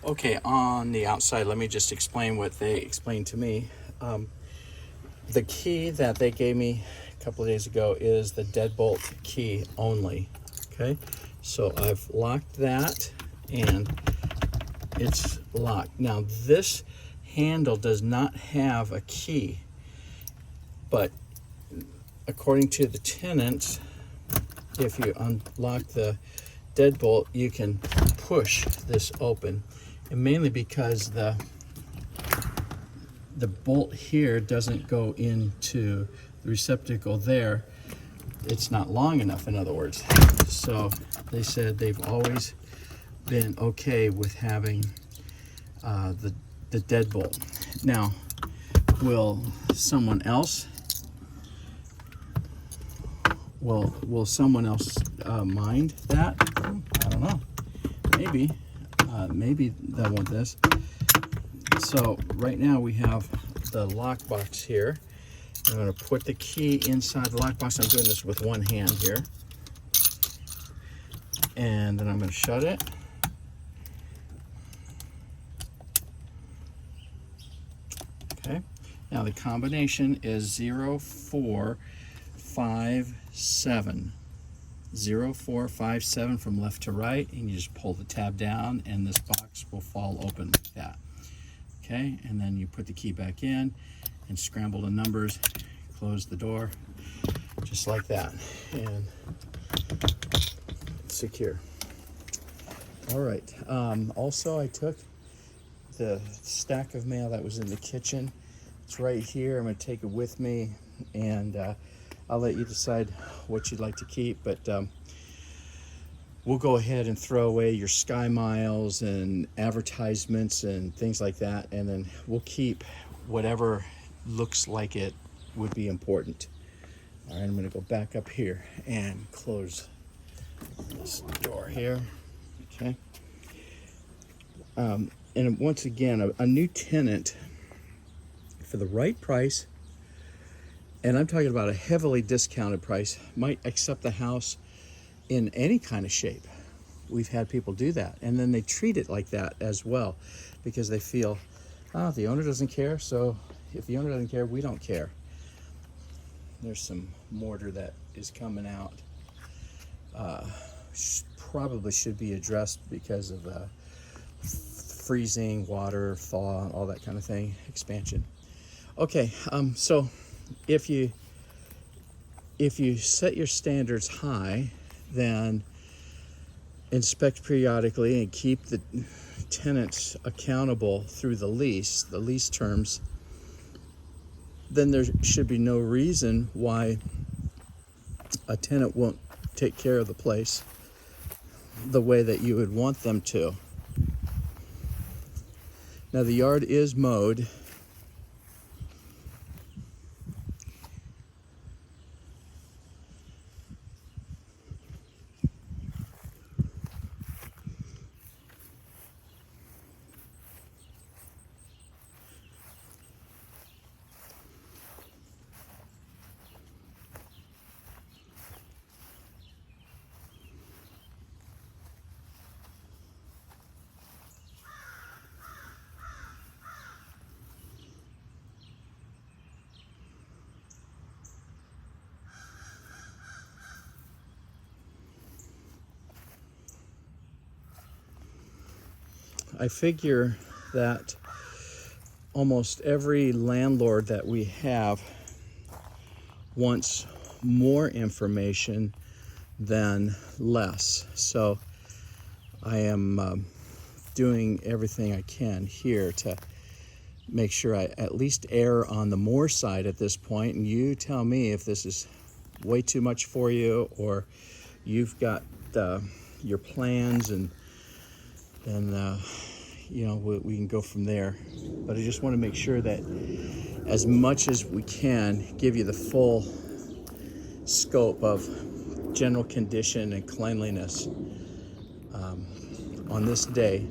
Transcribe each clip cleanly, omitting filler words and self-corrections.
Okay, on the outside, let me just explain what they explained to me. The key that they gave me a couple of days ago is the deadbolt key only. Okay, so I've locked that and it's locked. Now this handle does not have a key, but according to the tenants, if you unlock the deadbolt, you can push this open, and mainly because the bolt here doesn't go into the receptacle there. It's not long enough, in other words. So they said they've always been okay with having the deadbolt. Now, will someone else mind that? I don't know. Maybe they'll want this. So right now we have the lockbox here. I'm going to put the key inside the lockbox. I'm doing this with one hand here. And then I'm going to shut it. Okay. Now the combination is 0457. 0457 from left to right, and you just pull the tab down and this box will fall open like that. Okay, and then you put the key back in and scramble the numbers, close the door, just like that, and secure. All right, also I took the stack of mail that was in the kitchen. It's right here. I'm going to take it with me, and I'll let you decide what you'd like to keep, but we'll go ahead and throw away your Sky Miles and advertisements and things like that, and then we'll keep whatever looks like it would be important. All right, I'm going to go back up here and close this door here. Okay. And once again, a new tenant for the right price, and I'm talking about a heavily discounted price, might accept the house in any kind of shape. We've had people do that, and then they treat it like that as well, because they feel, the owner doesn't care, so if the owner doesn't care, we don't care. There's some mortar that is coming out. Probably should be addressed because of freezing, water, thaw, all that kind of thing, expansion. Okay, so if you set your standards high, then inspect periodically and keep the tenants accountable through the lease terms, then there should be no reason why a tenant won't take care of the place the way that you would want them to. Now the yard is mowed. I figure that almost every landlord that we have wants more information than less. So I am doing everything I can here to make sure I at least err on the more side at this point, and you tell me if this is way too much for you, or you've got your plans, and then we can go from there. But I just want to make sure that as much as we can give you the full scope of general condition and cleanliness on this day.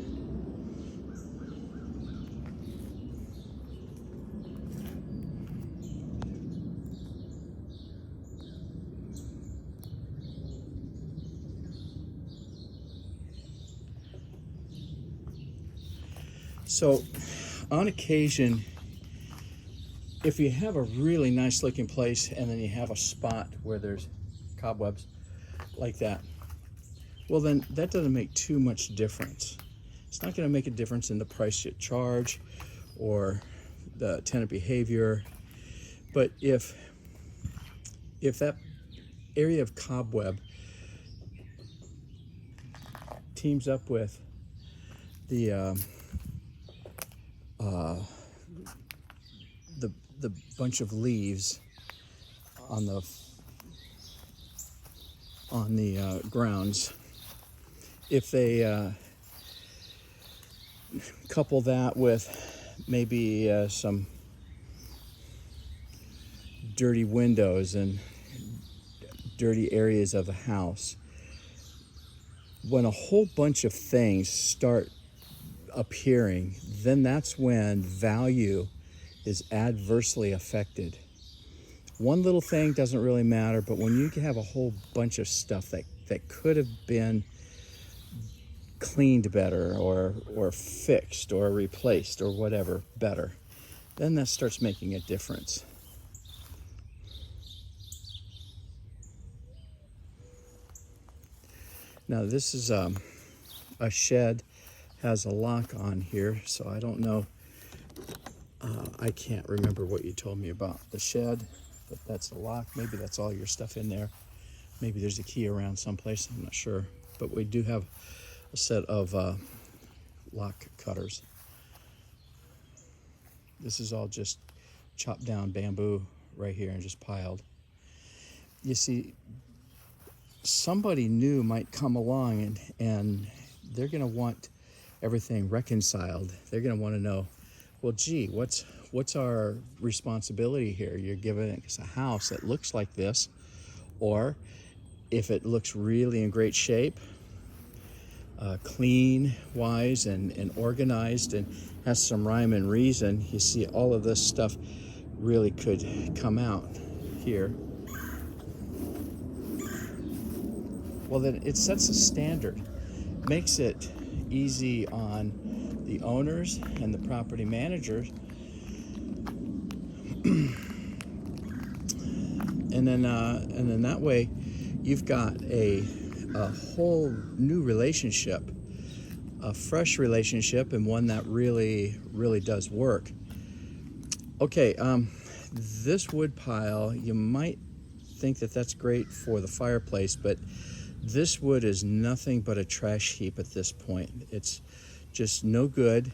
So on occasion, if you have a really nice looking place and then you have a spot where there's cobwebs like that, well then that doesn't make too much difference. It's not going to make a difference in the price you charge or the tenant behavior. But if that area of cobweb teams up with the bunch of leaves on the grounds, if they couple that with maybe some dirty windows and dirty areas of the house, when a whole bunch of things start appearing, then that's when value is adversely affected. One little thing doesn't really matter, but when you have a whole bunch of stuff that could have been cleaned better or fixed or replaced or whatever better, then that starts making a difference. Now this is a shed, has a lock on here, so I don't know. I can't remember what you told me about the shed, but that's a lock. Maybe that's all your stuff in there. Maybe there's a key around someplace, I'm not sure. But we do have a set of lock cutters. This is all just chopped down bamboo right here and just piled. You see, somebody new might come along and they're going to want everything reconciled. They're going to want to know, well, gee, what's our responsibility here? You're giving us a house that looks like this, or if it looks really in great shape, clean wise and organized and has some rhyme and reason, you see all of this stuff really could come out here. Well, then it sets a standard, makes it easy on the owners and the property managers, and then that way you've got a whole new relationship, a fresh relationship, and one that really does work. Okay, this wood pile, you might think that that's great for the fireplace, but this wood is nothing but a trash heap at this point. It's just no good.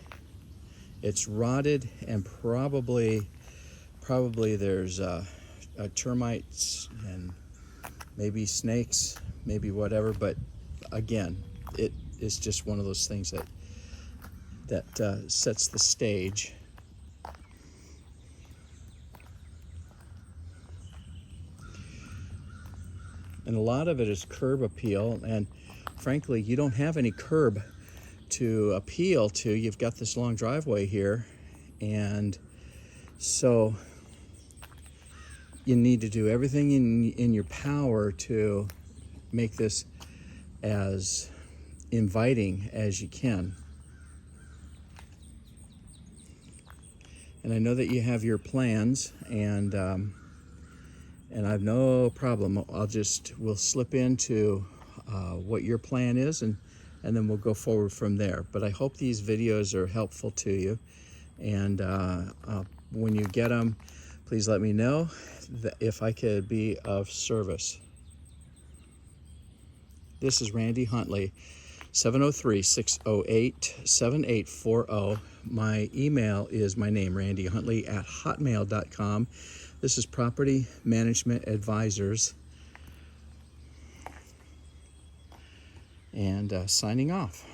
It's rotted, and probably there's termites and maybe snakes, maybe whatever. But again, it is just one of those things that sets the stage. And a lot of it is curb appeal, and frankly, you don't have any curb to appeal to. You've got this long driveway here, and so you need to do everything in your power to make this as inviting as you can. And I know that you have your plans, and I have no problem. We'll slip into what your plan is, and then we'll go forward from there. But I hope these videos are helpful to you, and when you get them, please let me know if I could be of service. This is Randy Huntley, 703-608-7840. My email is my name, Randy Huntley, at hotmail.com. This is Property Management Advisors, and signing off.